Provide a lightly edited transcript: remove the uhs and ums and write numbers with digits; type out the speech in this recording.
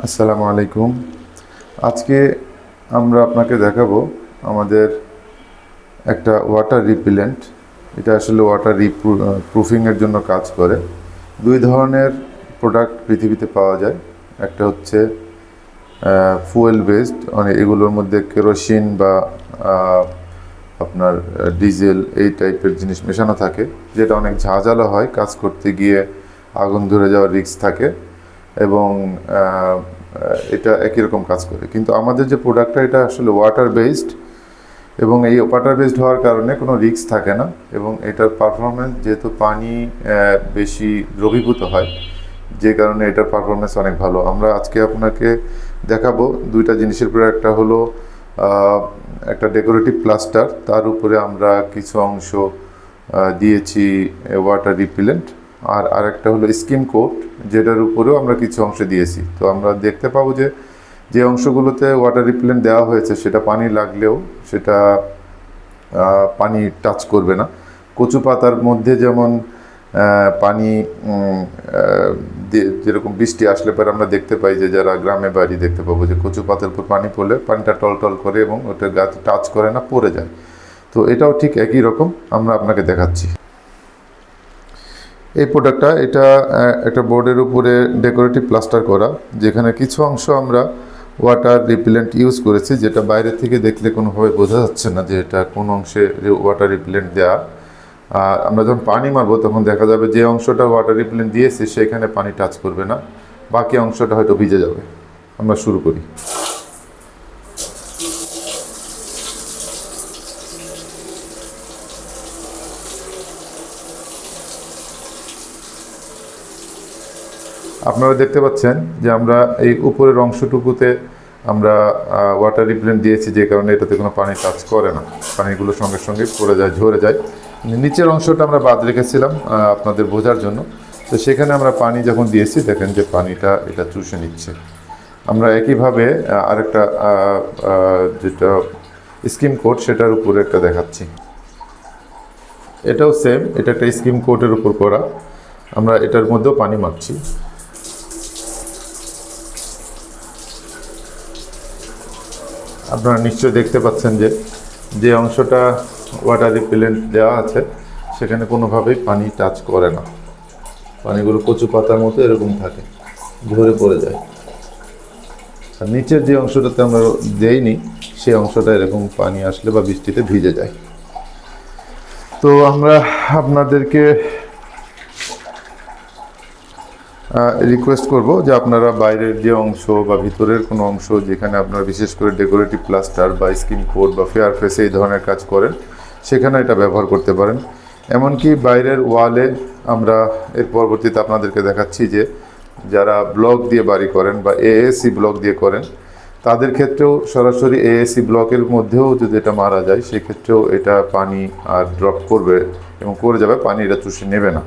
আসসালামু আলাইকুম। আজকে আমরা আপনাকে দেখাবো আমাদের একটা ওয়াটার রিপিলেন্ট। এটা আসলে ওয়াটার প্রুফিংয়ের জন্য কাজ করে। দুই ধরনের প্রোডাক্ট পৃথিবীতে পাওয়া যায়। একটা হচ্ছে ফুয়েল বেসড, মানে এগুলোর মধ্যে কেরোসিন বা আপনার ডিজেল এই টাইপের জিনিস মেশানো থাকে, যেটা অনেক ঝাঁঝালো হয়, কাজ করতে গিয়ে আগুন ধরে যাওয়ার রিস্ক থাকে এবং এটা একই রকম কাজ করে। কিন্তু আমাদের যে প্রোডাক্টটা, এটা আসলে ওয়াটার বেসড এবং এই ওয়াটার বেসড হওয়ার কারণে কোনো রিস্ক থাকে না এবং এটার পারফরমেন্স, যেহেতু পানি বেশি দ্রবীভূত হয়, যে কারণে এটার পারফরমেন্স অনেক ভালো। আমরা আজকে আপনাকে দেখাবো দুইটা জিনিসের উপরে। একটা হলো একটা ডেকোরেটিভ প্লাস্টার, তার উপরে আমরা কিছু অংশ দিয়েছি ওয়াটার রিপিলেন্ট, আর আরেকটা হলো স্কিম কোট, যেটার উপরেও আমরা কিছু অংশ দিয়েছি। তো আমরা দেখতে পাবো যে অংশগুলোতে ওয়াটার রিপিলেন্ট দেওয়া হয়েছে সেটা পানি লাগলেও সেটা পানি টাচ করবে না। কচু পাতার মধ্যে যেমন পানি যেরকম বৃষ্টি আসলে পরে আমরা দেখতে পাই যে যারা গ্রামে বাড়ি দেখতে পাবো যে কচু পাতার উপর পানি পড়লে পানিটা টলটল করে এবং ওটা গাছ টাচ করে না, পড়ে যায়। তো এটাও ঠিক একই রকম আমরা আপনাকে দেখাচ্ছি। এই প্রোডাক্টটা, এটা একটা বোর্ডের উপরে ডেকোরেটিভ প্লাস্টার করা, যেখানে কিছু অংশ আমরা ওয়াটার রিপিলেন্ট ইউজ করেছি, যেটা বাইরে থেকে দেখলে কোনোভাবে বোঝা যাচ্ছে না যে এটা কোন অংশে ওয়াটার রিপিলেন্ট দেওয়া। আর আমরা যখন পানি মারবো তখন দেখা যাবে যে অংশটা ওয়াটার রিপিলেন্ট দিয়েছি সেখানে পানি টাচ করবে না, বাকি অংশটা হয়তো ভিজে যাবে। আমরা শুরু করি। আপনারা দেখতে পাচ্ছেন যে আমরা এই উপরের অংশটুকুতে আমরা ওয়াটার রিপ্লেন্ট দিয়েছি, যে কারণে এটাতে কোনো পানি টাচ করে না, পানিগুলো সঙ্গে সঙ্গে পড়ে যায়, ঝরে যায়। নিচের অংশটা আমরা বাদ রেখেছিলাম আপনাদের বোঝার জন্য। তো সেখানে আমরা পানি যখন দিয়েছি, দেখেন যে পানিটা এটা চুষে নিচ্ছে। আমরা একইভাবে আরেকটা যেটা স্কিম কোট, সেটার উপরে একটা দেখাচ্ছি। এটাও সেম, এটা একটা স্কিম কোটের উপর করা। আমরা এটার মধ্যেও পানি মারছি। আপনারা নিশ্চয়ই দেখতে পাচ্ছেন যে অংশটা ওয়াটার রিপিলেন্ট দেওয়া আছে সেখানে কোনোভাবেই পানি টাচ করে না, পানিগুলো কচু পাতার মতো এরকম থাকে, ঝরে পড়ে যায়। আর নিচের যে অংশটাতে আমরা দেইনি সেই অংশটা এরকম পানি আসলে বা বৃষ্টিতে ভিজে যায়। তো আমরা আপনাদেরকে রিকোয়েস্ট করব যে আপনারা বাইরের যে অংশ বা ভিতরের কোনো অংশ যেখানে আপনারা বিশেষ করে ডেকোরেটিভ প্লাস্টার বা স্কিন কোট বা ফেয়ার ফেসে এই ধরনের কাজ করেন, সেখানে এটা ব্যবহার করতে পারেন। এমনকি বাইরের ওয়ালে আমরা এর পরবর্তীতে আপনাদেরকে দেখাচ্ছি যে যারা ব্লক দিয়ে বাড়ি করেন বা এএসি ব্লক দিয়ে করেন, তাদের ক্ষেত্রেও সরাসরি এএসি ব্লকের মধ্যেও যদি এটা মারা যায়, সেক্ষেত্রেও এটা পানি আর ড্রপ করবে এবং করে যাবে, পানি এটা চুষে নেবে না।